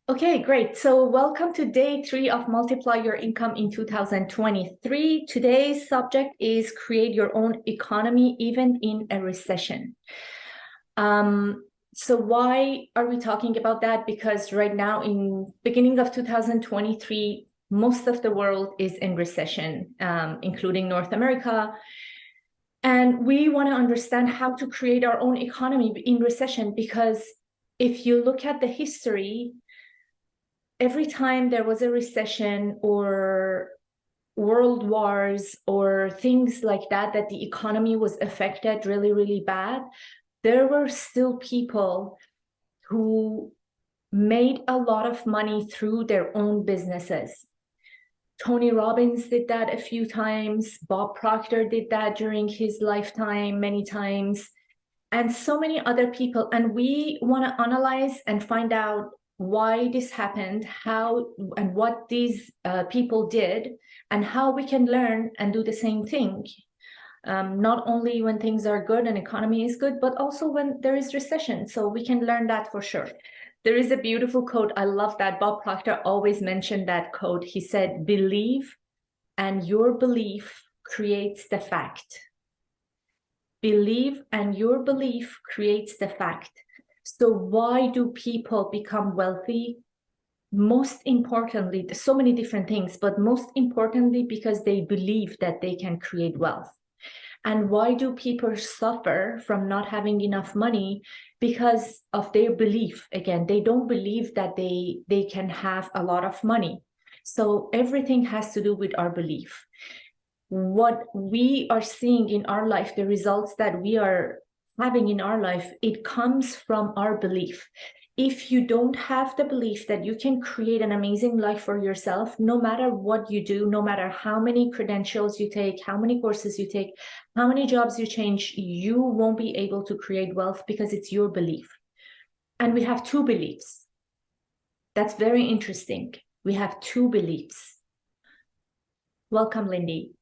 Okay, great. So welcome to day 3 of Multiply Your Income in 2023. Today's subject is create your own economy even in a recession. So why are we talking about that? Because right now in beginning of 2023, most of the world is in recession, including North America. And we want to understand how to create our own economy in recession, because if you look at the history, every time there was a recession or world wars or things like that, that the economy was affected really, really bad, there were still people who made a lot of money through their own businesses. Tony Robbins did that a few times. Bob Proctor did that during his lifetime many times, and so many other people. And we want to analyze and find out why this happened, how and what these people did, and how we can learn and do the same thing. Not only when things are good and economy is good, but also when there is recession. So we can learn that for sure. There is a beautiful quote. I love that. Bob Proctor always mentioned that quote. He said, "Believe, and your belief creates the fact." Believe and your belief creates the fact. So why do people become wealthy? Most importantly, so many different things, but most importantly, because they believe that they can create wealth. And why do people suffer from not having enough money? Because of their belief. Again, they don't believe that they can have a lot of money. So everything has to do with our belief. What we are seeing in our life, the results that we are having in our life, it comes from our belief. If you don't have the belief that you can create an amazing life for yourself, no matter what you do, no matter how many credentials you take, how many courses you take, how many jobs you change, you won't be able to create wealth, because it's your belief. And we have two beliefs. That's very interesting. We have two beliefs. Welcome, Lindy.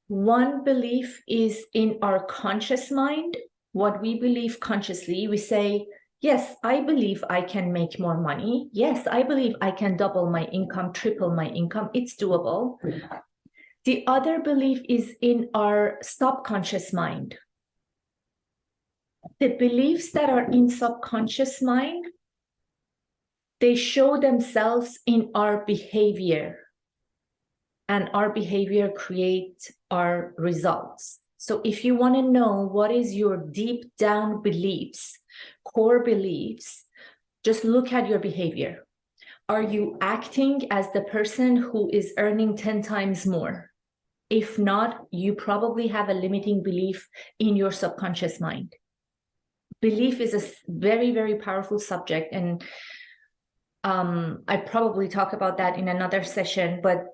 One belief is in our conscious mind, what we believe consciously. We say, yes, I believe I can make more money. Yes, I believe I can double my income, triple my income. It's doable. The other belief is in our subconscious mind. The beliefs that are in subconscious mind, they show themselves in our behavior. And our behavior creates our results. So if you want to know what is your deep down beliefs, core beliefs, just look at your behavior. Are you acting as the person who is earning 10 times more? If not, you probably have a limiting belief in your subconscious mind. Belief is a very, very powerful subject. And I probably talk about that in another session, but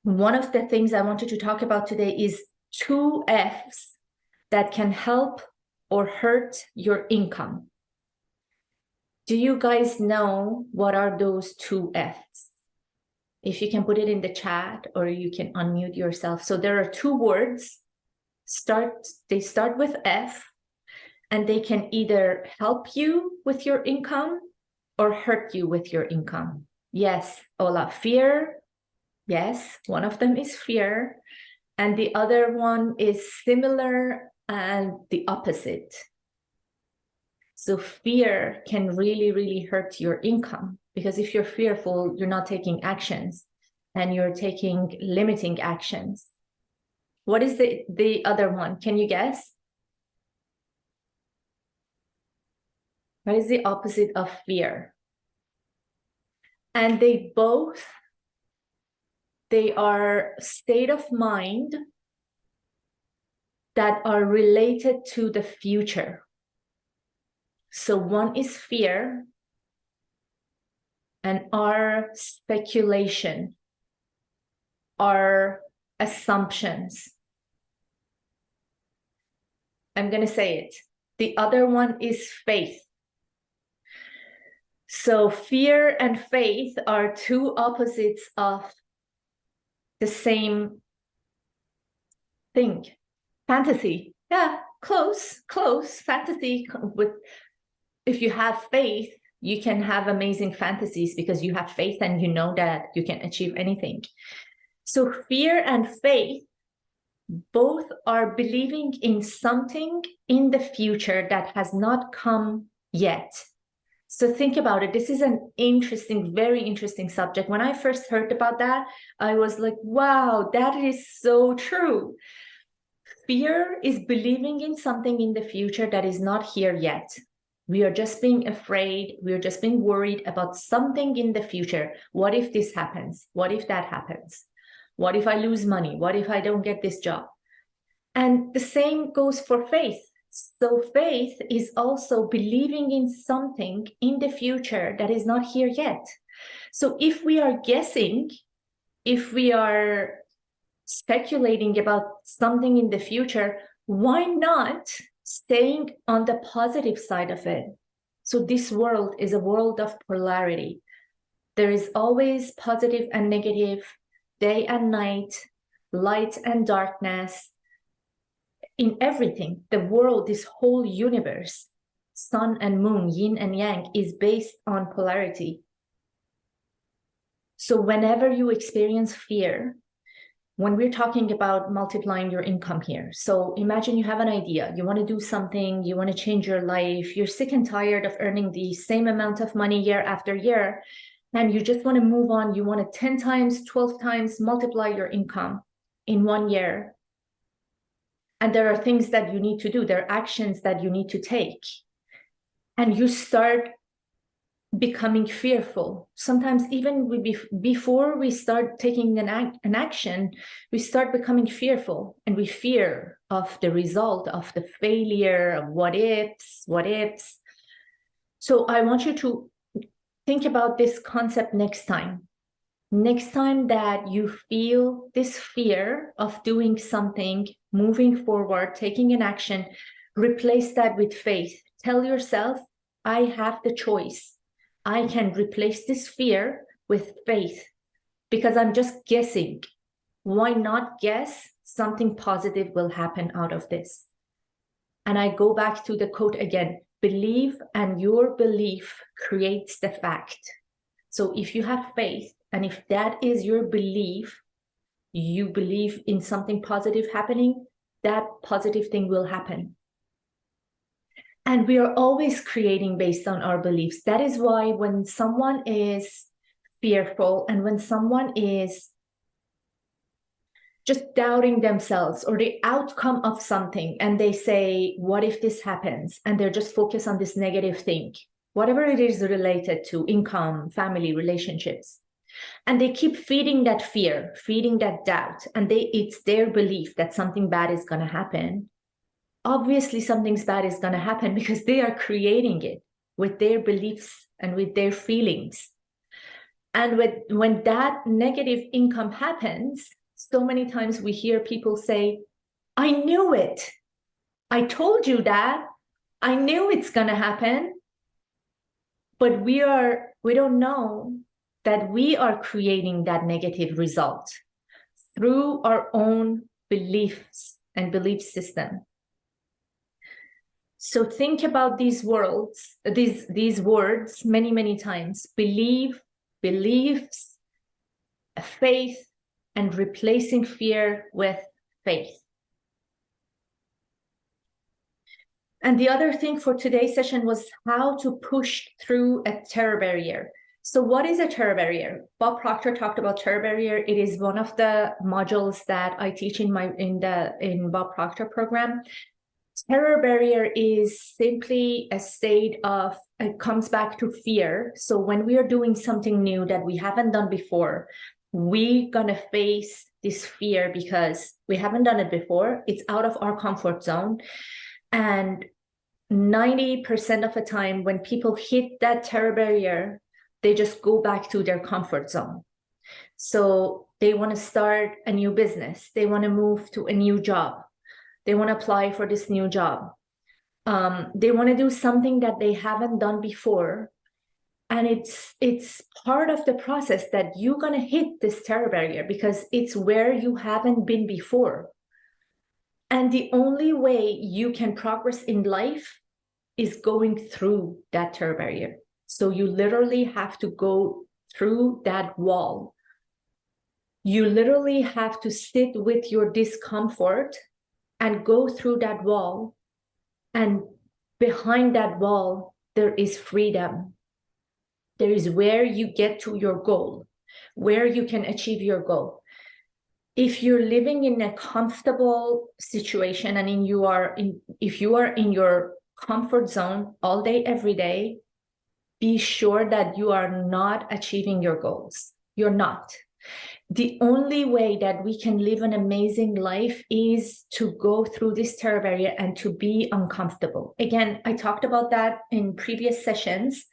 one of the things I wanted to talk about today is 2 F's that can help or hurt your income. Do you guys know what are those 2 F's? If you can put it in the chat, or you can unmute yourself. So there are 2 words. They start with F, and they can either help you with your income or hurt you with your income. Yes, Ola, fear. Yes, one of them is fear, and the other one is similar and the opposite. So fear can really, really hurt your income, because if you're fearful, you're not taking actions, and you're taking limiting actions. What is the other one? Can you guess? What is the opposite of fear? And they are state of mind that are related to the future. So one is fear, and our speculation, our assumptions. I'm going to say it. The other one is faith. So fear and faith are 2 opposites of the same thing. Fantasy. Yeah, close. Fantasy. If you have faith, You can have amazing fantasies because you have faith and you know that you can achieve anything. So fear and faith both are believing in something in the future that has not come yet. So think about it. This is an interesting, very interesting subject. When I first heard about that, I was like, wow, that is so true. Fear is believing in something in the future that is not here yet. We are just being afraid. We are just being worried about something in the future. What if this happens? What if that happens? What if I lose money? What if I don't get this job? And the same goes for faith. So faith is also believing in something in the future that is not here yet. So if we are guessing, if we are speculating about something in the future, why not staying on the positive side of it? So this world is a world of polarity. There is always positive and negative, day and night, light and darkness. In everything, the world, this whole universe, sun and moon, yin and yang, is based on polarity. So whenever you experience fear, when we're talking about multiplying your income here, so imagine you have an idea, you want to do something, you want to change your life, you're sick and tired of earning the same amount of money year after year, and you just want to move on, you want to 10 times, 12 times multiply your income in 1 year. And there are things that you need to do. There are actions that you need to take. And you start becoming fearful. Sometimes even before we start taking an action, we start becoming fearful. And we fear of the result, of the failure, of what ifs. So I want you to think about this concept next time. Next time that you feel this fear of doing something, moving forward, taking an action, replace that with faith. Tell yourself, I have the choice. I can replace this fear with faith because I'm just guessing. Why not guess? Something positive will happen out of this. And I go back to the quote again, believe and your belief creates the fact. So if you have faith, and if that is your belief, you believe in something positive happening, that positive thing will happen. And we are always creating based on our beliefs. That is why when someone is fearful and when someone is just doubting themselves or the outcome of something, and they say, what if this happens? And they're just focused on this negative thing, whatever it is related to income, family, relationships. And they keep feeding that fear, feeding that doubt, and it's their belief that something bad is going to happen. Obviously, something bad is going to happen because they are creating it with their beliefs and with their feelings. And when that negative income happens, so many times we hear people say, I knew it. I told you that. I knew it's going to happen. But we don't know that we are creating that negative result through our own beliefs and belief system. So think about these words many, many times. Believe, beliefs, faith, and replacing fear with faith. And the other thing for today's session was how to push through a terror barrier. So what is a terror barrier? Bob Proctor talked about terror barrier. It is one of the modules that I teach in Bob Proctor program. Terror barrier is simply a state of, it comes back to fear. So when we are doing something new that we haven't done before, we're gonna face this fear because we haven't done it before. It's out of our comfort zone. And 90% of the time when people hit that terror barrier, they just go back to their comfort zone. So they want to start a new business. They want to move to a new job. They want to apply for this new job. They want to do something that they haven't done before. And it's part of the process that you're going to hit this terror barrier because it's where you haven't been before. And the only way you can progress in life is going through that terror barrier. So you literally have to go through that wall. You literally have to sit with your discomfort and go through that wall. And behind that wall, there is freedom. There is where you get to your goal, where you can achieve your goal. If you're living in a comfortable situation and if you are in your comfort zone all day, every day, be sure that you are not achieving your goals. You're not. The only way that we can live an amazing life is to go through this terror barrier and to be uncomfortable. Again, I talked about that in previous sessions.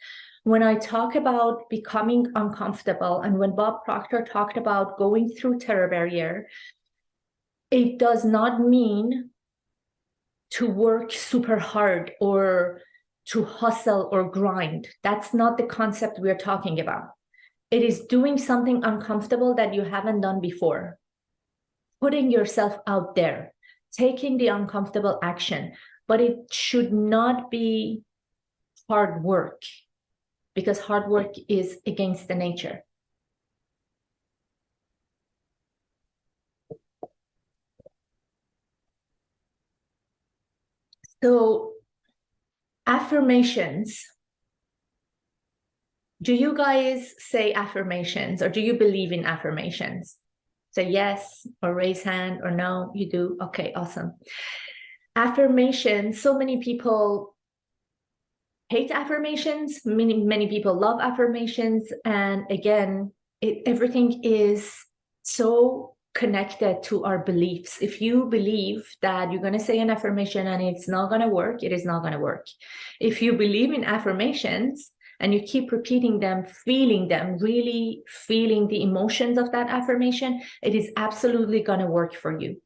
When I talk about becoming uncomfortable and when Bob Proctor talked about going through terror barrier, it does not mean to work super hard or to hustle or grind. That's not the concept we're talking about. It is doing something uncomfortable that you haven't done before, putting yourself out there, taking the uncomfortable action, but it should not be hard work, because hard work is against the nature. So, affirmations. Do you guys say affirmations, or do you believe in affirmations? Say yes, or raise hand, or no, you do? Okay, awesome. Affirmations, so many people hate affirmations, many people love affirmations. And again, everything is so connected to our beliefs. If you believe that you're going to say an affirmation and it's not going to work, it is not going to work. If you believe in affirmations and you keep repeating them, really feeling the emotions of that affirmation, it is absolutely going to work for you.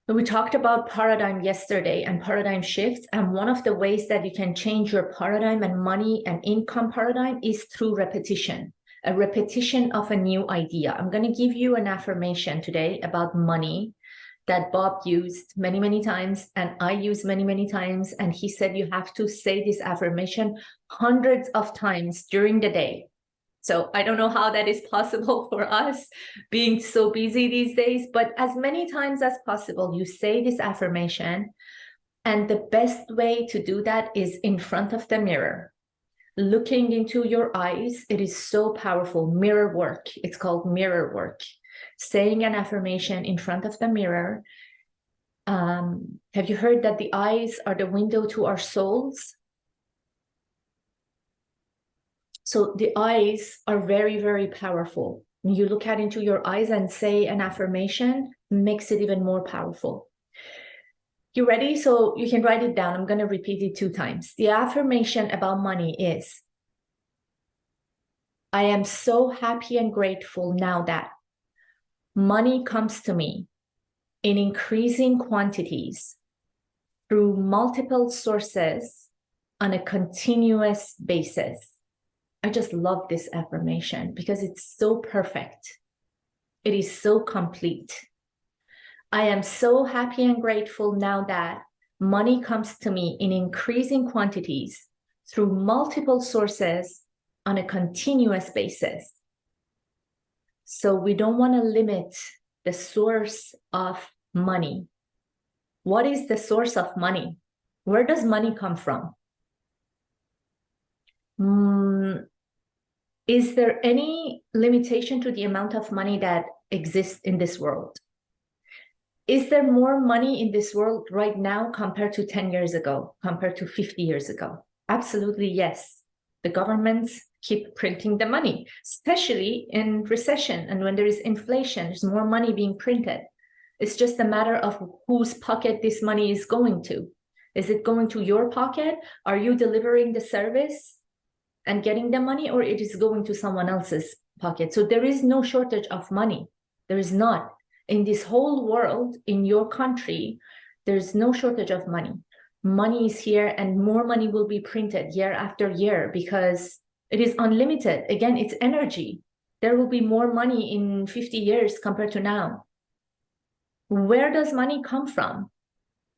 We talked about paradigm yesterday and paradigm shifts. And one of the ways that you can change your paradigm and money and income paradigm is through repetition, a repetition of a new idea. I'm going to give you an affirmation today about money that Bob used many, many times, and I use many, many times. And he said you have to say this affirmation hundreds of times during the day. So I don't know how that is possible for us being so busy these days, but as many times as possible, you say this affirmation. And the best way to do that is in front of the mirror, looking into your eyes. It is so powerful. Mirror work. It's called mirror work. Saying an affirmation in front of the mirror. Have you heard that the eyes are the window to our souls? So the eyes are very, very powerful. When you look into your eyes and say an affirmation, makes it even more powerful. You ready? So you can write it down. I'm going to repeat it 2 times. The affirmation about money is, I am so happy and grateful now that money comes to me in increasing quantities through multiple sources on a continuous basis. I just love this affirmation because it's so perfect. It is so complete. I am so happy and grateful now that money comes to me in increasing quantities through multiple sources on a continuous basis. So we don't want to limit the source of money. What is the source of money? Where does money come from? Is there any limitation to the amount of money that exists in this world? Is there more money in this world right now compared to 10 years ago, compared to 50 years ago? Absolutely, yes. The governments keep printing the money, especially in recession. And when there is inflation, there's more money being printed. It's just a matter of whose pocket this money is going to. Is it going to your pocket? Are you delivering the service and getting the money, or it is going to someone else's pocket? So there is no shortage of money. There is not. In this whole world, in your country, there's no shortage of money. Money is here, and more money will be printed year after year because it is unlimited. Again, it's energy. There will be more money in 50 years compared to now. Where does money come from?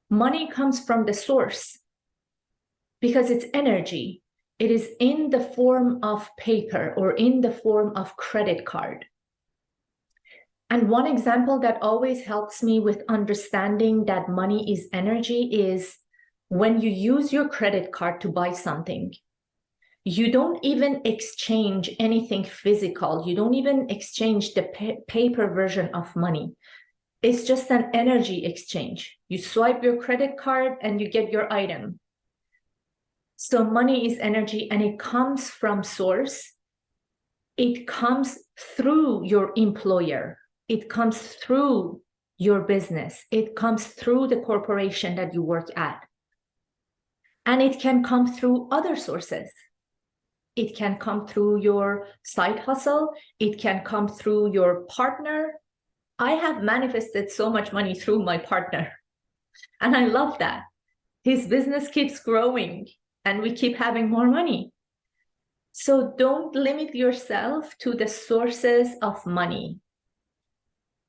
Money comes from the source because it's energy. It is in the form of paper or in the form of credit card. And one example that always helps me with understanding that money is energy is when you use your credit card to buy something, you don't even exchange anything physical. You don't even exchange the paper version of money. It's just an energy exchange. You swipe your credit card and you get your item. So money is energy, and it comes from source. It comes through your employer. It comes through your business. It comes through the corporation that you work at. And it can come through other sources. It can come through your side hustle. It can come through your partner. I have manifested so much money through my partner, and I love that. His business keeps growing and we keep having more money. So don't limit yourself to the sources of money.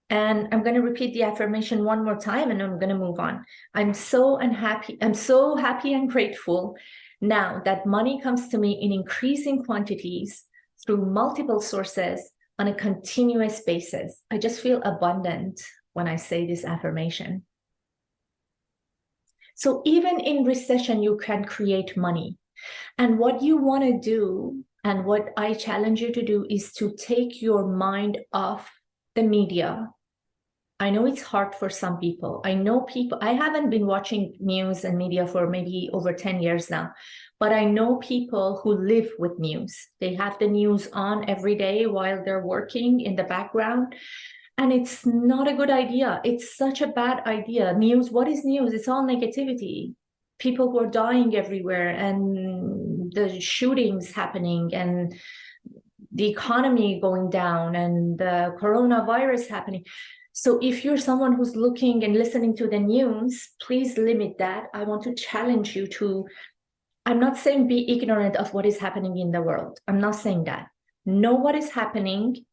And I'm going to repeat the affirmation one more time, and I'm going to move on. I'm so happy and grateful now that money comes to me in increasing quantities through multiple sources on a continuous basis. I just feel abundant when I say this affirmation. So even in recession, you can create money. And what you want to do, and what I challenge you to do, is to take your mind off the media. I know it's hard for some people. I know people, I haven't been watching news and media for maybe over 10 years now, but I know people who live with news. They have the news on every day while they're working in the background. And it's not a good idea. It's such a bad idea. News, what is news? It's all negativity. People who are dying everywhere, and the shootings happening, and the economy going down, and the coronavirus happening. So if you're someone who's looking and listening to the news, please limit that. I want to challenge you to, I'm not saying be ignorant of what is happening in the world. I'm not saying that. Know what is happening,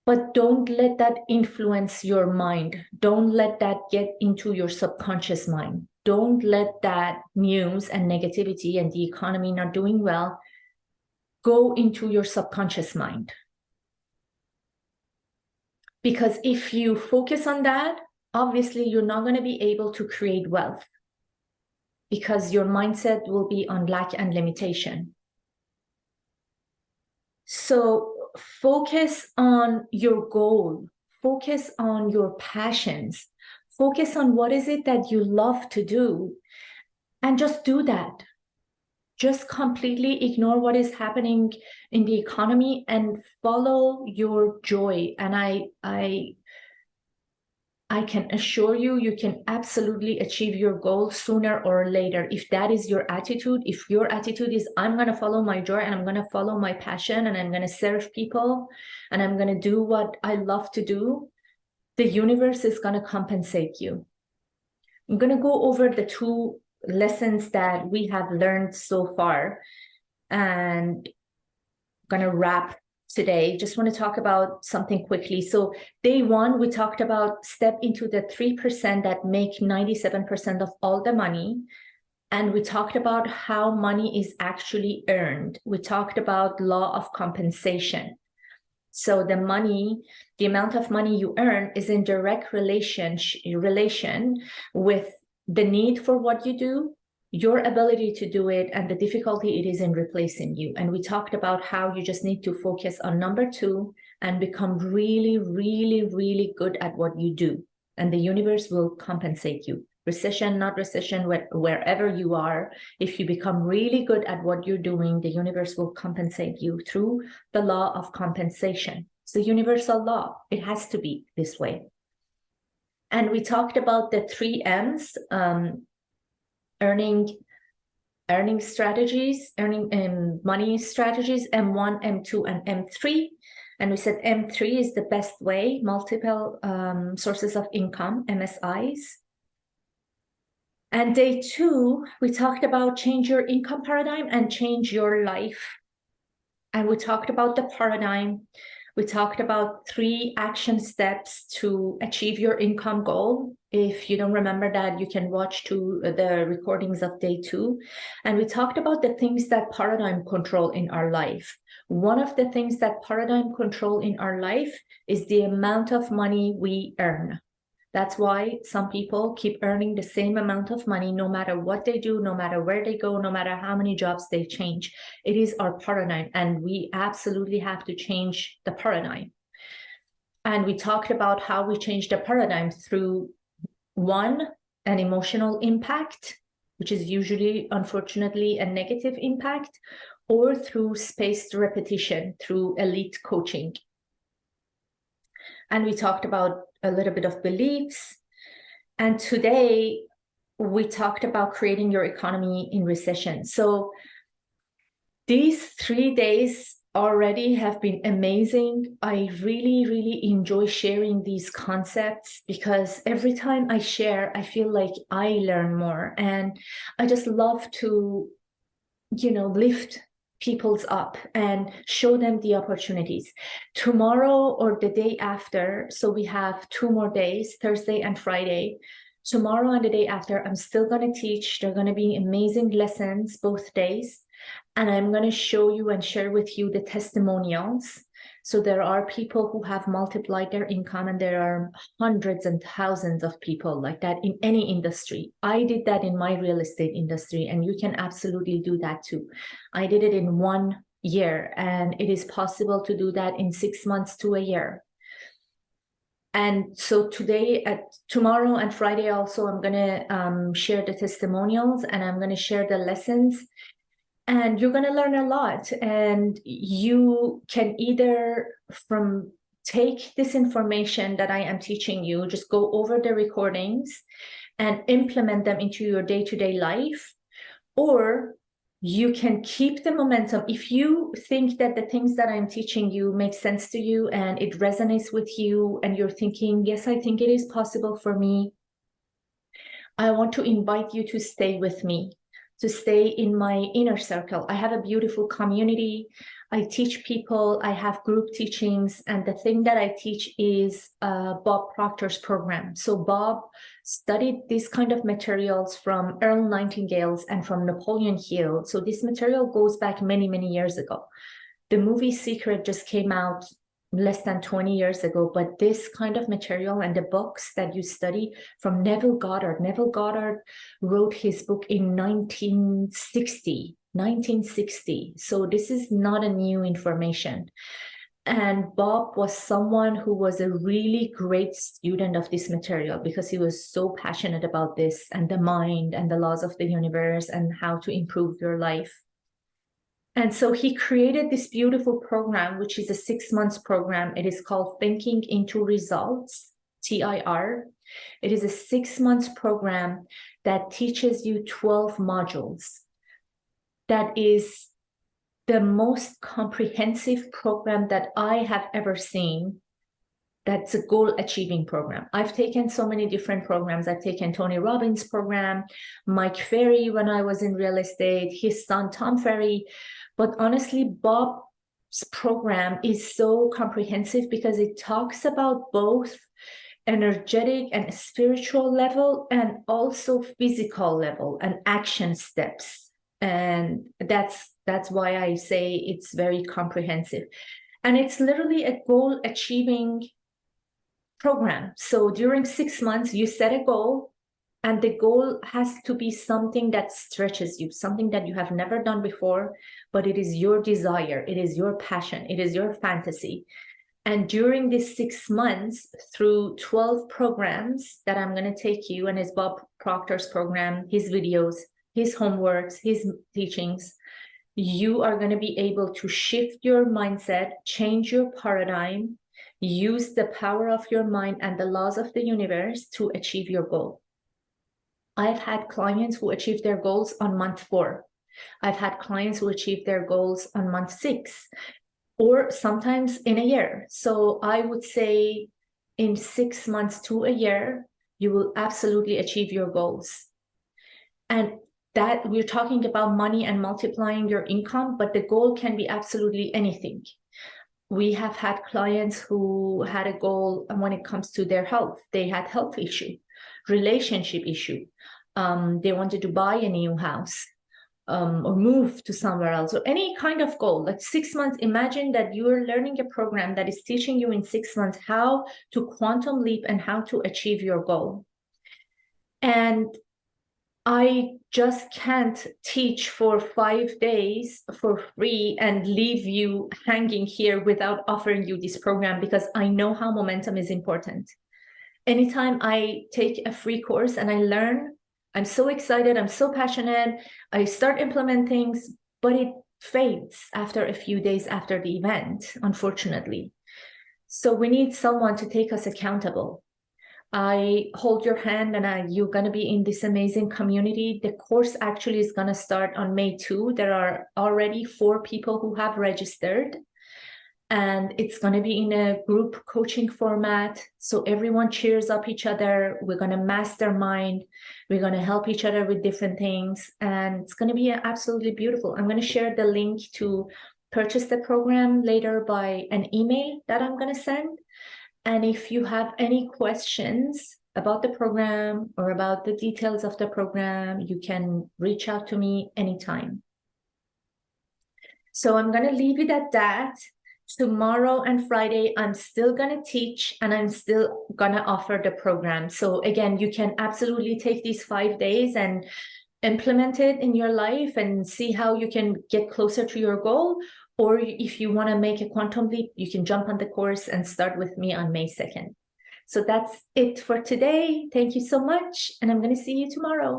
but don't let that influence your mind. Don't let that get into your subconscious mind. Don't let that news and negativity and the economy not doing well go into your subconscious mind. Because if you focus on that, obviously you're not going to be able to create wealth, because your mindset will be on lack and limitation. So focus on your goal, focus on your passions, focus on what is it that you love to do, and just do that. Just completely ignore what is happening in the economy and follow your joy. And I can assure you, you can absolutely achieve your goal sooner or later. If that is your attitude, if your attitude is, I'm going to follow my joy, and I'm going to follow my passion, and I'm going to serve people, and I'm going to do what I love to do, the universe is going to compensate you. I'm going to go over the two lessons that we have learned so far, and I'm going to wrap today. Just want to talk about something quickly. So day one, we talked about step into the 3% that make 97% of all the money. And we talked about how money is actually earned. We talked about law of compensation. So the money, the amount of money you earn is in direct relation with the need for what you do, your ability to do it, and the difficulty it is in replacing you. And we talked about how you just need to focus on number two and become really, really, really good at what you do. And the universe will compensate you. Recession, not recession, wherever you are, if you become really good at what you're doing, the universe will compensate you through the law of compensation. It's a universal law. It has to be this way. And we talked about the 3 M's, earning strategies, money strategies, M1, M2, and M3. And we said M3 is the best way, multiple sources of income, MSIs. And day two, we talked about change your income paradigm and change your life. And we talked about the paradigm We talked about 3 action steps to achieve your income goal. If you don't remember that, you can watch the recordings of day 2. And we talked about the things that paradigm control in our life. One of the things that paradigm control in our life is the amount of money we earn. That's why some people keep earning the same amount of money no matter what they do, no matter where they go, no matter how many jobs they change. It is our paradigm, and we absolutely have to change the paradigm. And we talked about how we change the paradigm through, 1, an emotional impact, which is usually, unfortunately, a negative impact, or through spaced repetition, through elite coaching. And we talked about a little bit of beliefs. And today we talked about creating your economy in recession. So these 3 days already have been amazing. I really, really enjoy sharing these concepts because every time I share, I feel like I learn more. And I just love to, lift people's up and show them the opportunities. Tomorrow or the day after, so we have 2 more days, Thursday and Friday. Tomorrow and the day after, I'm still going to teach. They're going to be amazing lessons both days. And I'm going to show you and share with you the testimonials. So there are people who have multiplied their income, and there are hundreds and thousands of people like that in any industry. I did that in my real estate industry, and you can absolutely do that too. I did it in 1 year, and it is possible to do that in 6 months to a year. And so tomorrow and Friday also, I'm going to share the testimonials, and I'm going to share the lessons. And you're going to learn a lot, and you can either take this information that I am teaching you, just go over the recordings and implement them into your day-to-day life, or you can keep the momentum. If you think that the things that I'm teaching you make sense to you and it resonates with you, and you're thinking, yes, I think it is possible for me, I want to invite you to stay with me, to stay in my inner circle. I have a beautiful community. I teach people. I have group teachings. And the thing that I teach is Bob Proctor's program. So Bob studied this kind of materials from Earl Nightingale's and from Napoleon Hill. So this material goes back many, many years ago. The movie Secret just came out less than 20 years ago, but this kind of material and the books that you study from Neville Goddard. Neville Goddard wrote his book in 1960. So this is not a new information. And Bob was someone who was a really great student of this material because he was so passionate about this and the mind and the laws of the universe and how to improve your life. And so he created this beautiful program, which is a 6 months program. It is called Thinking into Results, TIR. It is a 6 months program that teaches you 12 modules. That is the most comprehensive program that I have ever seen. That's a goal achieving program. I've taken so many different programs. I've taken Tony Robbins' program, Mike Ferry when I was in real estate, his son, Tom Ferry. But honestly, Bob's program is so comprehensive because it talks about both energetic and spiritual level and also physical level and action steps. And that's why I say it's very comprehensive. And it's literally a goal achieving program. So during 6 months, you set a goal, and the goal has to be something that stretches you, something that you have never done before, but it is your desire, it is your passion, it is your fantasy. And during these 6 months, through 12 programs that I'm going to take you, and it's Bob Proctor's program, his videos, his homeworks, his teachings, you are going to be able to shift your mindset, change your paradigm, use the power of your mind and the laws of the universe to achieve your goal. I've had clients who achieved their goals on month 4. I've had clients who achieved their goals on month 6, or sometimes in a year. So I would say in 6 months to a year, you will absolutely achieve your goals. And that we're talking about money and multiplying your income, but the goal can be absolutely anything. We have had clients who had a goal when it comes to their health. They had health issue, relationship issue. They wanted to buy a new house, or move to somewhere else, or any kind of goal. Like 6 months, imagine that you are learning a program that is teaching you in 6 months how to quantum leap and how to achieve your goal. And I just can't teach for 5 days for free and leave you hanging here without offering you this program, because I know how momentum is important. Anytime I take a free course and I learn, I'm so excited, I'm so passionate, I start implementing things, but it fades after a few days after the event, unfortunately. So we need someone to take us accountable. I hold your hand, and you're going to be in this amazing community. The course actually is going to start on May 2. There are already 4 people who have registered, and it's going to be in a group coaching format. So everyone cheers up each other. We're going to mastermind. We're going to help each other with different things. And it's going to be absolutely beautiful. I'm going to share the link to purchase the program later by an email that I'm going to send. And if you have any questions about the program or about the details of the program, you can reach out to me anytime. So I'm going to leave it at that. Tomorrow and Friday, I'm still going to teach, and I'm still going to offer the program. So again, you can absolutely take these 5 days and implement it in your life and see how you can get closer to your goal. Or if you want to make a quantum leap, you can jump on the course and start with me on May 2nd. So that's it for today. Thank you so much. And I'm going to see you tomorrow.